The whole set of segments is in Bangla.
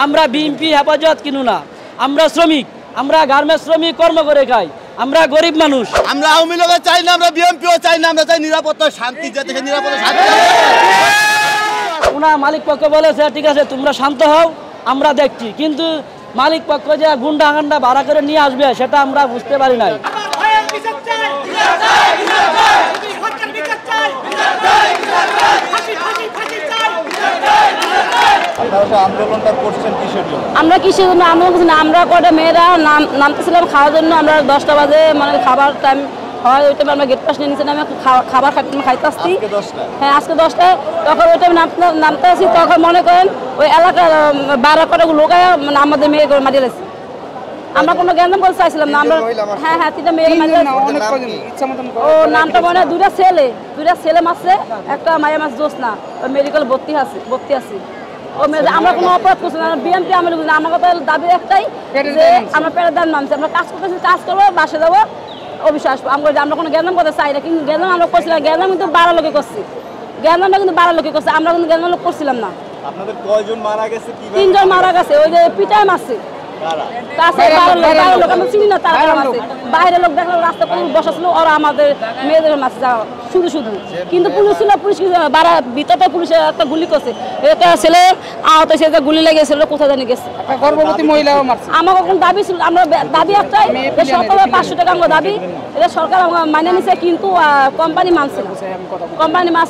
আমরা বিএনপি হেফাজত কিনু না, আমরা শ্রমিক, আমরা গার্মেন্টস শ্রমিক, কর্ম করে খাই, আমরা গরিব মানুষ। আমরা আওয়ামী লীগও চাই না, আমরা বিএনপিও চাই না, আমরা চাই নিরাপত্তা শান্তি, যে দেশে নিরাপত্তা শান্তি। ওনা মালিক পক্ষ বলেছে ঠিক আছে তোমরা শান্ত হও, আমরা দেখছি, কিন্তু মালিক পক্ষ যে গুন্ডা গান্ডা ভাড়া করে নিয়ে আসবে সেটা আমরা বুঝতে পারি নাই। আমরা কিসের জন্য আমরা কটা মেয়েরা নামতেছিলাম খাওয়ার জন্য। আমরা 10টা বাজে মানে খাবার টাইম হয়, ওই টাইমে আমরা গেট পাস নিয়ে নিয়েছিলাম খাবার খাইতে আসছি। হ্যাঁ আজকে 10টায়, তখন ওই টাইমে নামতে আসি, তখন মনে করেন ওই এলাকার 12 কটা লোকায় মানে আমাদের মেয়ে করে মারিয়ে গেছে। আমরা কোনো জ্ঞান করতে চাইছিলাম না। আমরা হ্যাঁ 3টা মেয়ে মারিয়ে ও নামটা মনে হয় 2টা ছেলে মারছে, একটা মায়া মাছ দোষ না, মেডিকেল ভর্তি আছে। আমরা কোনো অপরাধ করছি না, বিএনপি আমি আমাকে তো দাবি একটাই যে আমরা পেটের দাম নামছি, আমরা কাজ করতেছি, কাজ করবো, বাসে যাবো, অফিসে আসবো। আমরা কোনো জ্ঞান করতে চাই না, কিন্তু জ্ঞান আমরা করছিলাম। জ্ঞান কিন্তু 12 লোকে করছি, জ্ঞানটা কিন্তু 12 লোকে করছে, আমরা কিন্তু জ্ঞান লোক করছিলাম না। 3 জন মারা গেছে, ওই যে পিটায় মারছে। বাইরের লোক দেখলো রাস্তা বসা ছিল, ওরা আমাদের মেয়েদের মাঝে যাওয়া শুধু কিন্তু পুলিশ ছিল, পুলিশ ভিতরে পুলিশের একটা গুলি করছে, একটা ছেলে আহত হয়েছে, গুলি লেগেছিল, কোথায় জানি গেছে। গর্ভবতী মহিলা আমাকে কোনো দাবি ছিল, আমরা দাবি একটাই সরকার 500 টাকা আমরা দাবি, এটা সরকার মাইনে নিছে, কিন্তু কোম্পানি মানছে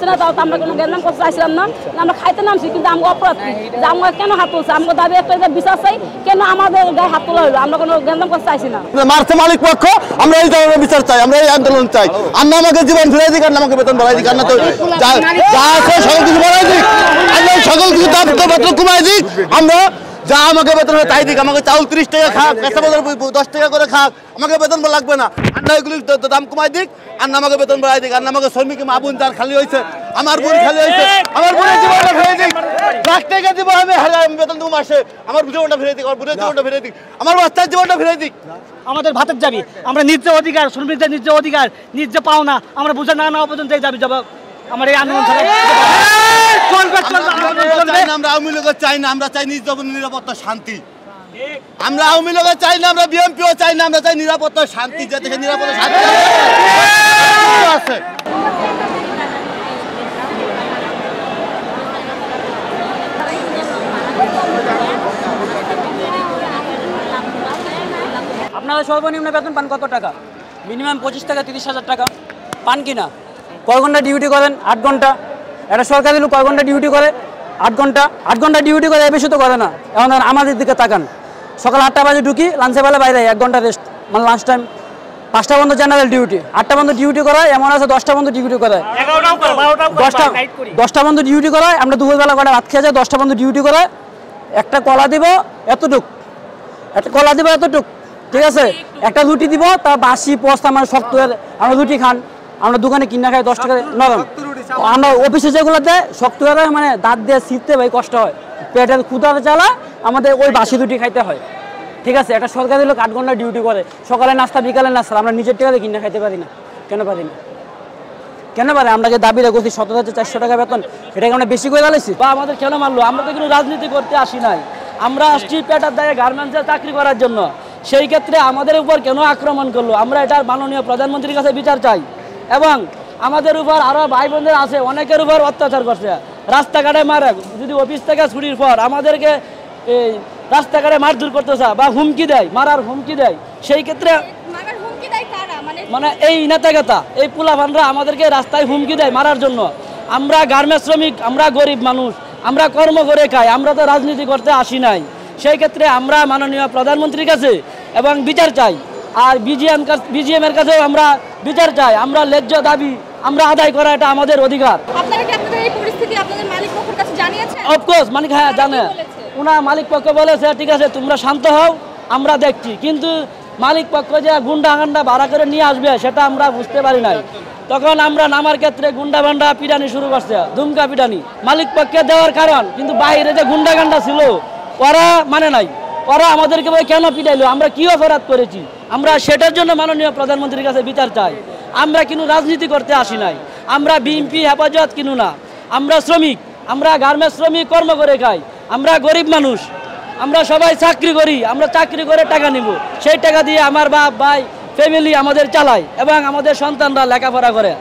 না। তাও আমরা কোনো জ্ঞান করতে চাইছিলাম না, আমরা খাইতে নামছি, কিন্তু আমাকে অপরাধ যে আমরা কেন হাত তুলছে, আমাকে দাবি একটা বিচার চাই, কেন আমাদের গায়ে হাত তোলা হলো, আমরা কোনো জ্ঞান করতে চাইছি না। মারছে মালিক পক্ষ, আমরা এই ধরনের বিচার চাই, আমরা এই আন্দোলন চাই। আর না আমাকে জীবন ফিরে দিক, আর না আমাকে বেতন বাড়াই দিক, আর না তো যা আছে সকল কিছু বাড়াই দিক, আমরা সকল কিছু বেতন কমাই দিক, আমরা যা আমাকে বেতন হয় তাই দিক। আমাকে চাউল 30 টাকা খাক, কাঁচা বাজার 10 টাকা করে খাক, আমাকে বেতন লাগবে না। আর না এগুলি দাম কমাই দিক, আর না আমাকে বেতন বাড়াই দিক, আর না আমাকে শ্রমিক মা বোন যার খালি হয়েছে, আমার বোন খালি হয়েছে, আমার বোনের জীবনটা ফিরে দিক। 1 টাকা দিব আমি, বেতন দেবো মাসে, আমার জীবনটা ফিরে দিক, আমার বোনের জীবনটা ফিরে দিক, আমার বাচ্চার জীবনটা ফিরে দিক। আমাদের ভাতের যাবি, আমরা নিজ অধিকার, শ্রমিকদের নিজ অধিকার, নিজ পাওনা আমরা বুঝে না পর্যন্ত যাবি যাব। আমার এই আন্দোলন আমরা আওয়ামী লীগও চাই না, আমরা চাই নিরাপত্তা শান্তি। আমরা আওয়ামী লীগও চাই না, আমরা বিএনপিও চাই না, আমরা চাই নিরাপত্তা শান্তি, যে দেশে নিরাপত্তা শান্তি আছে। আপনারা সর্বনিম্ন বেতন পান কত টাকা? মিনিমাম 25 থেকে 30,000 টাকা পান কিনা? কয় ঘন্টা ডিউটি করেন? 8 ঘন্টা। একটা সরকারি লোক কয় ঘন্টা ডিউটি করে? 8 ঘন্টা। 8 ঘন্টা ডিউটি করে, বেশি তো করে না। এখন আমাদের দিকে তাকান, সকাল 8টা বাজে ঢুকি, লাঞ্চে বেলা বাইরে 1 ঘন্টা রেস্ট, মানে লাঞ্চ টাইম। 5টা বন্ধ জেনারেল ডিউটি, 8টা বন্ধ ডিউটি করায়, এমন আছে 10টা বন্ধ ডিউটি করায়, 10টা বন্ধ ডিউটি করায়। আমরা দুপুরবেলা কটা ভাত খেয়ে যাই, 10টা বন্ধ ডিউটি করায়। একটা কলা দিব এতটুক, ঠিক আছে? একটা রুটি দিব, তা বাসি পোস্তা মানে শক্ত, আমরা রুটি খান, আমরা দোকানে কিনা খাই 10 টাকা নরম। আমরা অফিসে যেগুলো দেয় শক্ত মানে দাঁত দিয়ে ছিঁড়তে ভাই কষ্ট হয়, পেটের ক্ষুধার জ্বালা আমাদের ওই বাসি রুটি খাইতে হয়, ঠিক আছে? একটা সরকারি লোক 8 ঘন্টা ডিউটি করে, সকালে নাস্তা বিকালে নাস্তা, আমরা নিজের টাকাতে কিনা খাইতে পারি না। কেন পারি? আমরা যে দাবি রাখছি 17,400 টাকা বেতন, এটাকে আমরা বেশি করে দাঁড়াইছি বা আমাদের কেন মারলো? আমরা তো কিন্তু রাজনীতি করতে আসি নাই, আমরা আসছি পেটার দায়ে গার্মেন্টসে চাকরি করার জন্য। সেই ক্ষেত্রে আমাদের উপর কেন আক্রমণ করলো? আমরা এটার মাননীয় প্রধানমন্ত্রীর কাছে বিচার চাই, এবং আমাদের উপর আরও ভাই বোনদের আছে, অনেকের উপর অত্যাচার করছে, রাস্তাঘাটে মারে, যদি অফিস থেকে ছুটির পর আমাদেরকে এই রাস্তাঘাটে মারধর করতেছে বা হুমকি দেয়, মারার হুমকি দেয়। সেই ক্ষেত্রে মানে এই নেতাগেতা, এই পোলাপানরা আমাদেরকে রাস্তায় হুমকি দেয় মারার জন্য। আমরা গার্মেন্টস শ্রমিক, আমরা গরিব মানুষ, আমরা কর্ম করে খাই, আমরা তো রাজনীতি করতে আসি নাই। সেই ক্ষেত্রে আমরা মাননীয় প্রধানমন্ত্রীর কাছে এবং বিচার চাই, আর বিজিএম এর কাছেও আমরা বিচার চাই। আমরা ন্যায্য দাবি আমরা আদায় করা, এটা আমাদের অধিকার। অফকোর্স মালিক, হ্যাঁ জানে, ওনার মালিক পক্ষ বলেছে ঠিক আছে তোমরা শান্ত হও, আমরা দেখছি, কিন্তু মালিক পক্ষ যে গুন্ডা গান্ডা ভাড়া করে নিয়ে আসবে সেটা আমরা বুঝতে পারি নাই। তখন আমরা নামার ক্ষেত্রে গুন্ডা বান্ডা পিটানি শুরু করছে, ধুমকা পিটানি মালিক পক্ষে দেওয়ার কারণ, কিন্তু বাইরে যে গুন্ডা গান্ডা ছিল ওরা মানে নাই, ওরা আমাদেরকে কেন পিটাইলো, আমরা কি অপরাধ করেছি, আমরা সেটার জন্য মাননীয় প্রধানমন্ত্রীর কাছে বিচার চাই। আমরা কিন্তু রাজনীতি করতে আসি নাই, আমরা বিএনপি হেফাজত কিনু না, আমরা শ্রমিক, আমরা গার্মেন্টস শ্রমিক, কর্ম করে খাই, আমরা গরিব মানুষ, আমরা সবাই চাকরি করি, আমরা চাকরি করে টাকা নিব, সেই টাকা দিয়ে আমার বাপ ভাই ফ্যামিলি আমাদের চালায় এবং আমাদের সন্তানরা লেখাপড়া করে।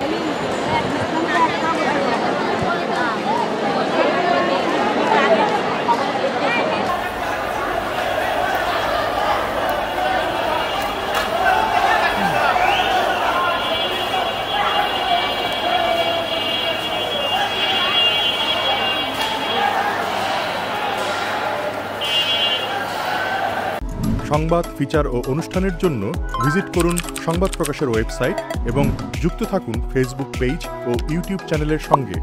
সংবাদ, ফিচার ও অনুষ্ঠানের জন্য ভিজিট করুন সংবাদ প্রকাশের ওয়েবসাইট এবং যুক্ত থাকুন ফেসবুক পেজ ও ইউটিউব চ্যানেলের সঙ্গে।